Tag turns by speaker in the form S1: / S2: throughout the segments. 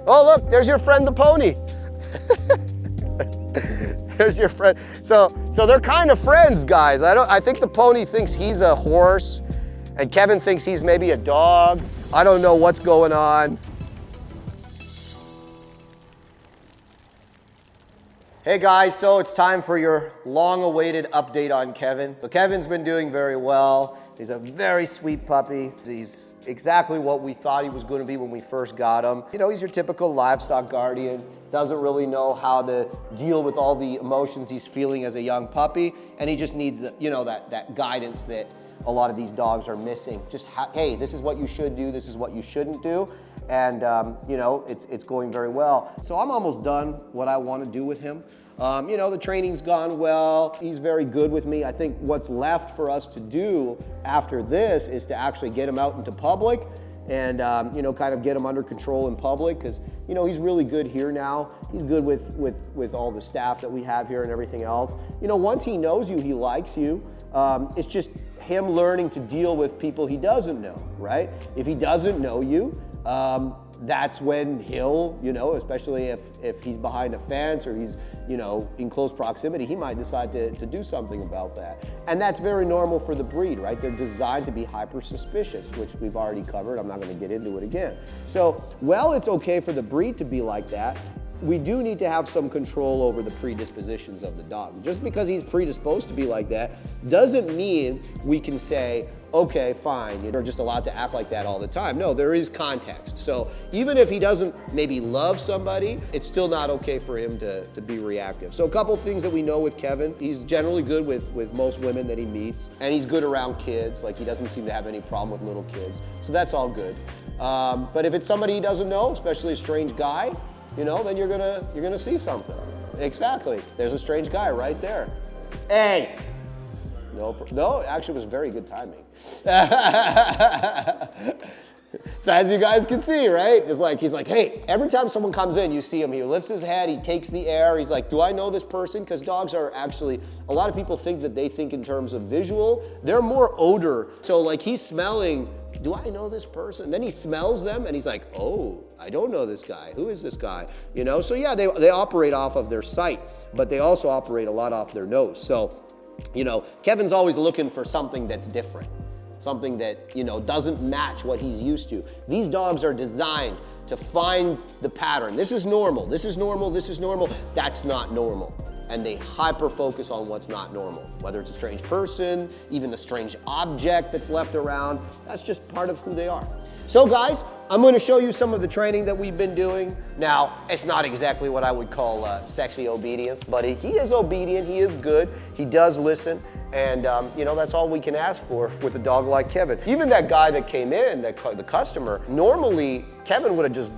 S1: Oh, look, there's your friend, the pony. There's your friend. So they're kind of friends, guys. I think the pony thinks he's a horse, and Kevin thinks he's maybe a dog. I don't know what's going on. Hey guys, so it's time for your long-awaited update on Kevin. So Kevin's been doing very well. He's a very sweet puppy. He's exactly what we thought he was going to be when we first got him. You know, he's your typical livestock guardian, doesn't really know how to deal with all the emotions he's feeling as a young puppy, and he just needs, you know, that guidance that a lot of these dogs are missing. Just, hey, this is what you should do, this is what you shouldn't do, and you know, it's going very well. So I'm almost done what I want to do with him. You know, the training's gone well. He's very good with me. I think what's left for us to do after this is to actually get him out into public and, you know, kind of get him under control in public, because, you know, he's really good here now. He's good with all the staff that we have here and everything else. You know, once he knows you, he likes you. It's just him learning to deal with people he doesn't know, right? If he doesn't know you, that's when he'll, you know, especially if he's behind a fence or he's, you know, in close proximity, he might decide to do something about that. And that's very normal for the breed, right? They're designed to be hyper suspicious, which we've already covered. I'm not going to get into it again. So, well, it's okay for the breed to be like that. We do need to have some control over the predispositions of the dog. Just because he's predisposed to be like that doesn't mean we can say, okay, fine, you're just allowed to act like that all the time. No, there is context. So even if he doesn't maybe love somebody, it's still not okay for him to be reactive. So a couple things that we know with Kevin, he's generally good with most women that he meets, and he's good around kids. Like, he doesn't seem to have any problem with little kids. So that's all good. But if it's somebody he doesn't know, especially a strange guy, you know, then you're gonna see something. Exactly. There's a strange guy right there. Hey. No, actually it was very good timing. So as you guys can see, right? It's like, he's like, hey, every time someone comes in, you see him, he lifts his head, he takes the air, he's like, do I know this person? Because dogs are actually, a lot of people think that they think in terms of visual. They're more odor. So like, he's smelling, do I know this person? Then he smells them and he's like, oh, I don't know this guy. Who is this guy? You know, so yeah, they operate off of their sight, but they also operate a lot off their nose. So, you know, Kevin's always looking for something that's different, something that, you know, doesn't match what he's used to. These dogs are designed to find the pattern. This is normal, this is normal, this is normal. That's not normal. And they hyper focus on what's not normal, whether it's a strange person, even a strange object that's left around. That's just part of who they are. So guys, I'm going to show you some of the training that we've been doing. Now, it's not exactly what I would call sexy obedience, but he is obedient, he is good, he does listen, and you know, that's all we can ask for with a dog like Kevin. Even that guy that came in, the customer, normally Kevin would have just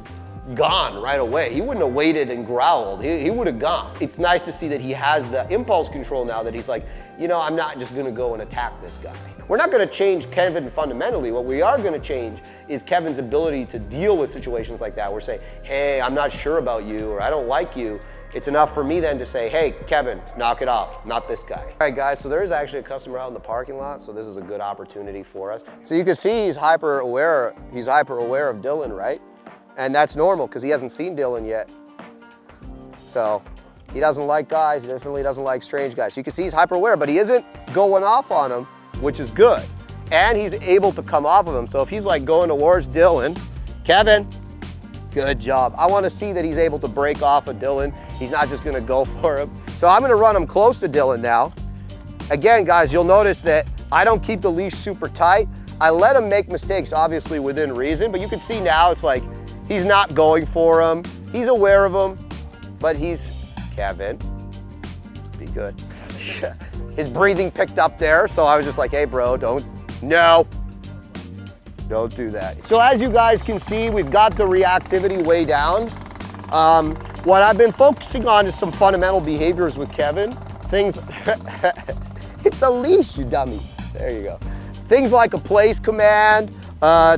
S1: gone right away. He wouldn't have waited and growled. He would have gone. It's nice to see that he has the impulse control now, that he's like, you know, I'm not just gonna go and attack this guy. We're not gonna change Kevin fundamentally. What we are gonna change is Kevin's ability to deal with situations like that. We're saying, hey, I'm not sure about you, or I don't like you. It's enough for me then to say, hey, Kevin, knock it off, not this guy. All right, guys, so there is actually a customer out in the parking lot, so this is a good opportunity for us. So you can see he's hyper aware of Dylan, right? And that's normal because he hasn't seen Dylan yet. So he doesn't like guys, he definitely doesn't like strange guys. So you can see he's hyper aware, but he isn't going off on him, which is good. And he's able to come off of him. So if he's like going towards Dylan, Kevin, good job. I want to see that he's able to break off of Dylan. He's not just gonna go for him. So I'm gonna run him close to Dylan now. Again, guys, you'll notice that I don't keep the leash super tight. I let him make mistakes, obviously within reason, but you can see now it's like, he's not going for him. He's aware of him, but he's, Kevin, be good. His breathing picked up there, so I was just like, hey bro, don't do that. So as you guys can see, we've got the reactivity way down. What I've been focusing on is some fundamental behaviors with Kevin. Things, it's the leash, you dummy. There you go. Things like a place command,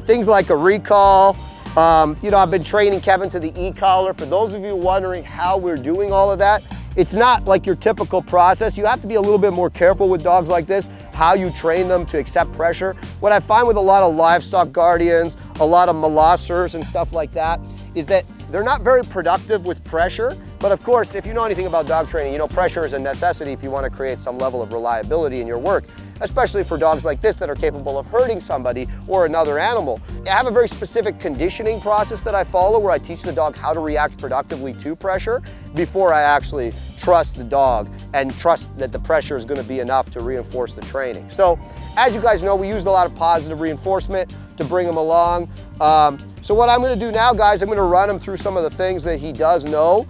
S1: things like a recall. You know, I've been training Kevin to the e-collar. For those of you wondering how we're doing all of that, it's not like your typical process. You have to be a little bit more careful with dogs like this, how you train them to accept pressure. What I find with a lot of livestock guardians, a lot of molossers and stuff like that, is that They're not very productive with pressure, but of course, if you know anything about dog training, you know pressure is a necessity if you want to create some level of reliability in your work, especially for dogs like this that are capable of hurting somebody or another animal. I have a very specific conditioning process that I follow where I teach the dog how to react productively to pressure before I actually trust the dog and trust that the pressure is going to be enough to reinforce the training. So as you guys know, we used a lot of positive reinforcement to bring him along. So what I'm going to do now, guys, I'm going to run him through some of the things that he does know.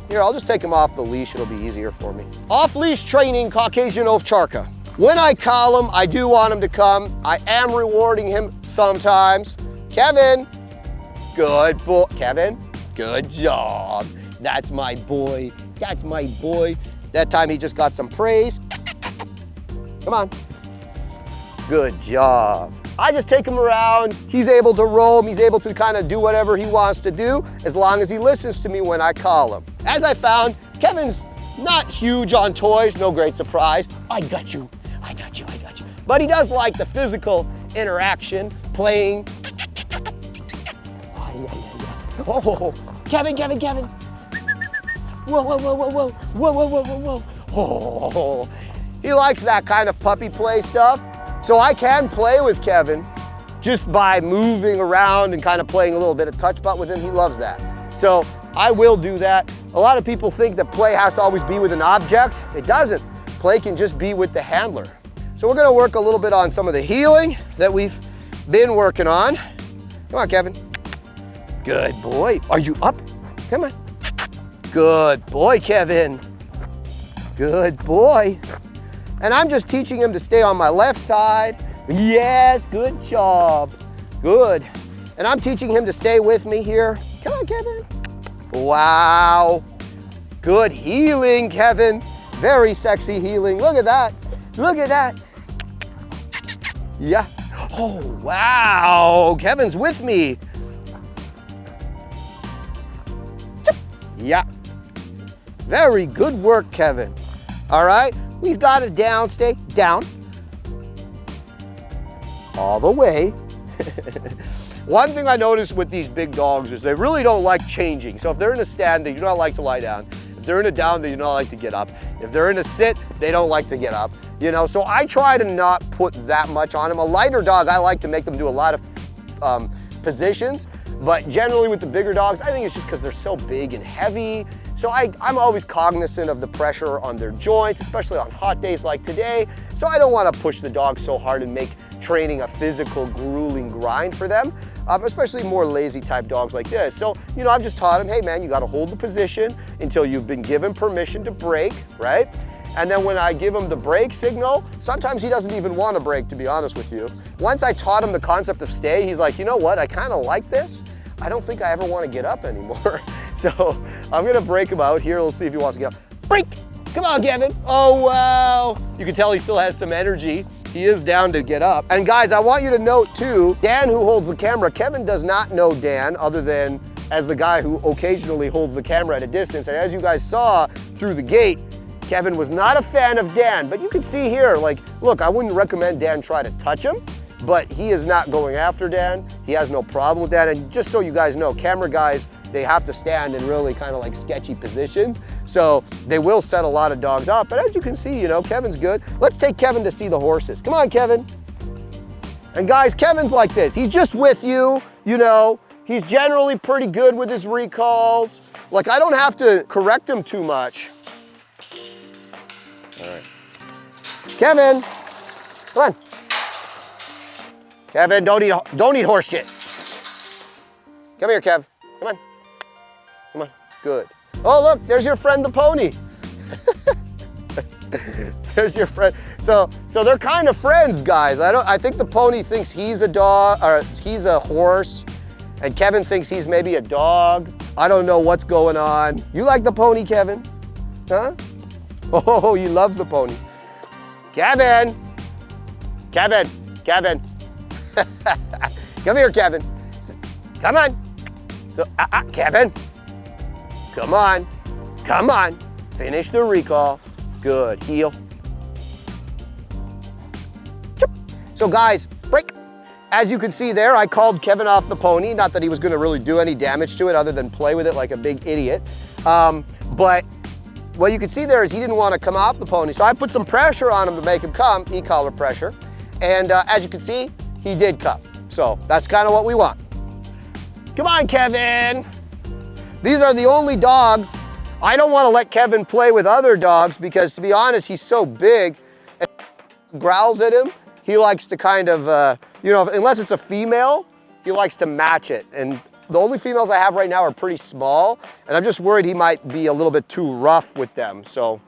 S1: Here, I'll just take him off the leash. It'll be easier for me. Off-leash training, Caucasian OVCHARKA. When I call him, I do want him to come. I am rewarding him sometimes. Kevin, good boy. Kevin, good job. That's my boy. That's my boy. That time he just got some praise. Come on. Good job. I just take him around. He's able to roam. He's able to kind of do whatever he wants to do as long as he listens to me when I call him. As I found, Kevin's not huge on toys. No great surprise. I got you. I got you. I got you. But he does like the physical interaction, playing. Oh, Kevin, Kevin, Kevin. Whoa, whoa, whoa, whoa, whoa, whoa, whoa, whoa, whoa, whoa. Oh, he likes that kind of puppy play stuff. So I can play with Kevin just by moving around and kind of playing a little bit of touch butt with him. He loves that. So I will do that. A lot of people think that play has to always be with an object. It doesn't. Play can just be with the handler. So we're gonna work a little bit on some of the healing that we've been working on. Come on, Kevin. Good boy. Are you up? Come on. Good boy, Kevin. Good boy. And I'm just teaching him to stay on my left side. Yes, good job. Good. And I'm teaching him to stay with me here. Come on, Kevin. Wow. Good healing, Kevin. Very sexy healing. Look at that. Look at that. Yeah. Oh, wow. Kevin's with me. Yeah. Very good work, Kevin. All right. He's got it down. Stay down. All the way. One thing I noticed with these big dogs is they really don't like changing. So if they're in a stand, they do not like to lie down. If they're in a down, they do not like to get up. If they're in a sit, they don't like to get up. You know, so I try to not put that much on them. A lighter dog, I like to make them do a lot of positions. But generally with the bigger dogs, I think it's just because they're so big and heavy. So I'm always cognizant of the pressure on their joints, especially on hot days like today. So I don't want to push the dog so hard and make training a physical, grueling grind for them, especially more lazy type dogs like this. So, you know, I've just taught him, hey man, you got to hold the position until you've been given permission to break, right? And then when I give him the break signal, sometimes he doesn't even want to break, to be honest with you. Once I taught him the concept of stay, he's like, you know what, I kind of like this. I don't think I ever want to get up anymore. So I'm gonna break him out here. Let's see if he wants to get up. Break! Come on, Kevin. Oh, wow. You can tell he still has some energy. He is down to get up. And guys, I want you to note too, Dan, who holds the camera, Kevin does not know Dan other than as the guy who occasionally holds the camera at a distance. And as you guys saw through the gate, Kevin was not a fan of Dan, but you can see here, like, look, I wouldn't recommend Dan try to touch him, but he is not going after Dan. He has no problem with that. And just so you guys know, camera guys, they have to stand in really kind of like sketchy positions. So they will set a lot of dogs up. But as you can see, you know, Kevin's good. Let's take Kevin to see the horses. Come on, Kevin. And guys, Kevin's like this. He's just with you, you know. He's generally pretty good with his recalls. Like, I don't have to correct him too much. All right. Kevin, come on. Kevin, don't eat horse shit. Come here, Kev. Come on. Come on. Good. Oh, look, there's your friend, the pony. There's your friend. So they're kind of friends, guys. I think the pony thinks he's a dog, or he's a horse, and Kevin thinks he's maybe a dog. I don't know what's going on. You like the pony, Kevin? Huh? Oh, he loves the pony. Kevin. Kevin. Kevin. Come here, Kevin. Come on. So, Kevin. Come on. Come on. Finish the recall. Good. Heel. So guys, break. As you can see there, I called Kevin off the pony. Not that he was gonna really do any damage to it other than play with it like a big idiot. But what you can see there is he didn't want to come off the pony. So I put some pressure on him to make him come, e-collar pressure. And as you can see, he did come. So that's kind of what we want. Come on, Kevin. These are the only dogs. I don't want to let Kevin play with other dogs because, to be honest, he's so big. And growls at him, he likes to kind of, you know, unless it's a female, he likes to match it. And the only females I have right now are pretty small, and I'm just worried he might be a little bit too rough with them. So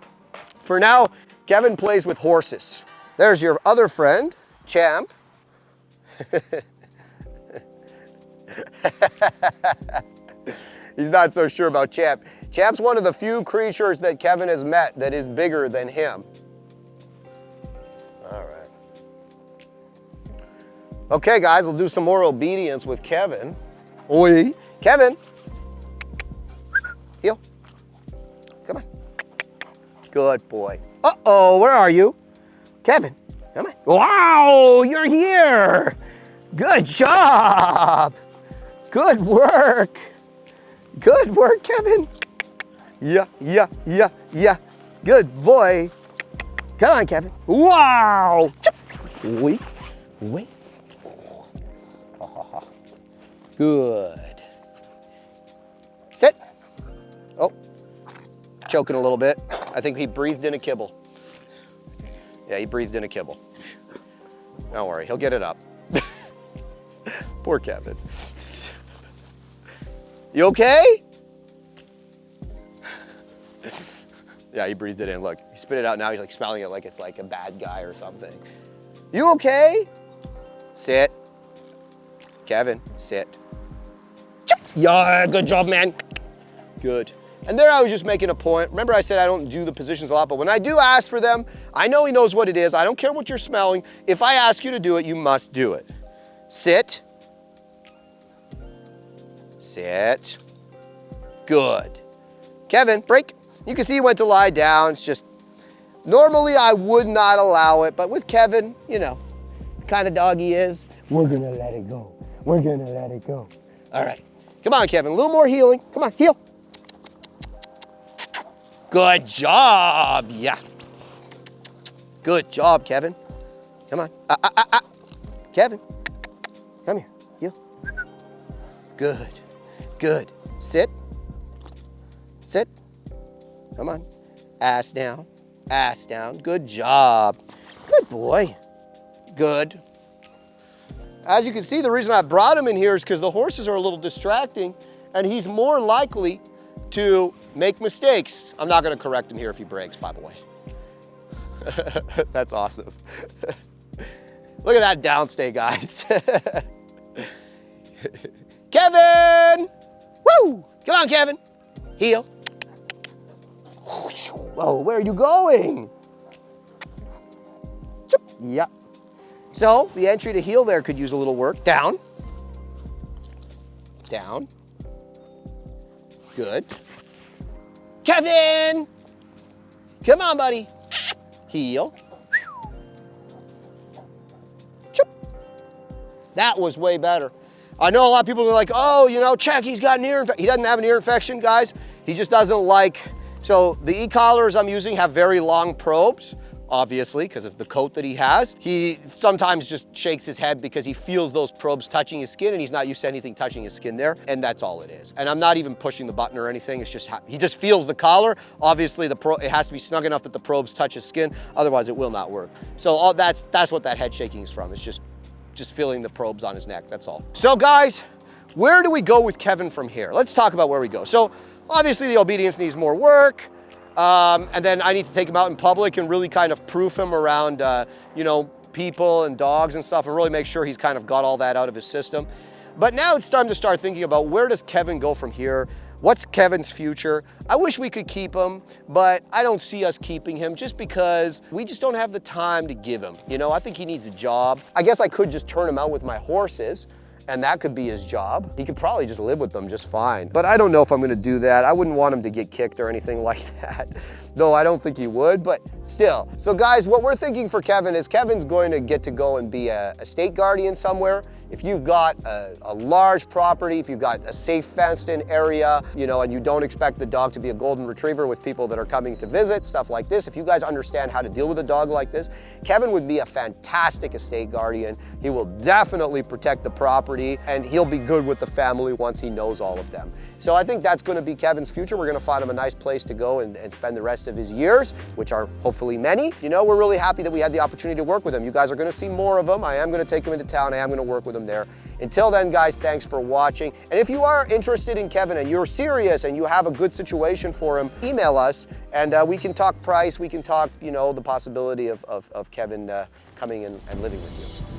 S1: for now, Kevin plays with horses. There's your other friend, Champ. He's not so sure about Champ. Champ's one of the few creatures that Kevin has met that is bigger than him. All right. Okay, guys, we'll do some more obedience with Kevin. Oi, Kevin. Heel. Come on. Good boy. Uh-oh, where are you? Kevin, come on. Wow, you're here. Good job. Good work. Good work, Kevin. Yeah, yeah, yeah, yeah. Good boy. Come on, Kevin. Wow. Wait, wait. Good. Sit. Oh, choking a little bit. I think he breathed in a kibble. Yeah, he breathed in a kibble. Don't worry, he'll get it up. Poor Kevin. You okay? Yeah, he breathed it in. Look, he spit it out now. He's like smelling it like it's like a bad guy or something. You okay? Sit. Kevin, sit. Yeah, good job, man. Good. And there I was just making a point. Remember I said I don't do the positions a lot, but when I do ask for them, I know he knows what it is. I don't care what you're smelling. If I ask you to do it, you must do it. Sit. Sit. Good. Kevin, break. You can see he went to lie down. It's just, normally I would not allow it, but with Kevin, you know, the kind of dog he is, we're gonna let it go. We're gonna let it go. All right. Come on, Kevin, a little more healing. Come on, heel. Good job, yeah. Good job, Kevin. Come on, Kevin, come here, heel. Good, good. Sit, sit. Come on, ass down, ass down. Good job, good boy, good. As you can see, the reason I brought him in here is because the horses are a little distracting and he's more likely to make mistakes. I'm not gonna correct him here if he breaks, by the way. That's awesome. Look at that downstay, guys. Kevin! Woo! Come on, Kevin. Heel. Whoa, where are you going? Yep. So the entry to heel there could use a little work. Down. Down. Good. Kevin! Come on, buddy. Heel. That was way better. I know a lot of people are like, oh, you know, check, he's got an ear infection. He doesn't have an ear infection, guys. He just doesn't like, so the e-collars I'm using have very long probes, obviously, because of the coat that he has. He sometimes just shakes his head because he feels those probes touching his skin and he's not used to anything touching his skin there, and that's all it is. And I'm not even pushing the button or anything, it's just, he just feels the collar. Obviously, it has to be snug enough that the probes touch his skin, otherwise it will not work. So that's what that head shaking is from. It's just feeling the probes on his neck, that's all. So guys, where do we go with Kevin from here? Let's talk about where we go. So obviously the obedience needs more work. And then I need to take him out in public and really kind of proof him around, you know, people and dogs and stuff and really make sure he's kind of got all that out of his system. But now it's time to start thinking about where does Kevin go from here? What's Kevin's future? I wish we could keep him, but I don't see us keeping him just because we just don't have the time to give him. You know, I think he needs a job. I guess I could just turn him out with my horses and that could be his job. He could probably just live with them just fine. But I don't know if I'm gonna do that. I wouldn't want him to get kicked or anything like that, though I don't think he would, but still. So guys, what we're thinking for Kevin is Kevin's going to get to go and be a state guardian somewhere. If you've got a large property, if you've got a safe fenced-in area, you know, and you don't expect the dog to be a golden retriever with people that are coming to visit, stuff like this, if you guys understand how to deal with a dog like this, Kevin would be a fantastic estate guardian. He will definitely protect the property, and he'll be good with the family once he knows all of them. So I think that's gonna be Kevin's future. We're gonna find him a nice place to go and spend the rest of his years, which are hopefully many. You know, we're really happy that we had the opportunity to work with him. You guys are gonna see more of him. I am gonna take him into town. I am gonna work with him there. Until then, guys, thanks for watching. And if you are interested in Kevin and you're serious and you have a good situation for him, email us and we can talk price. We can talk, you know, the possibility of Kevin coming in and living with you.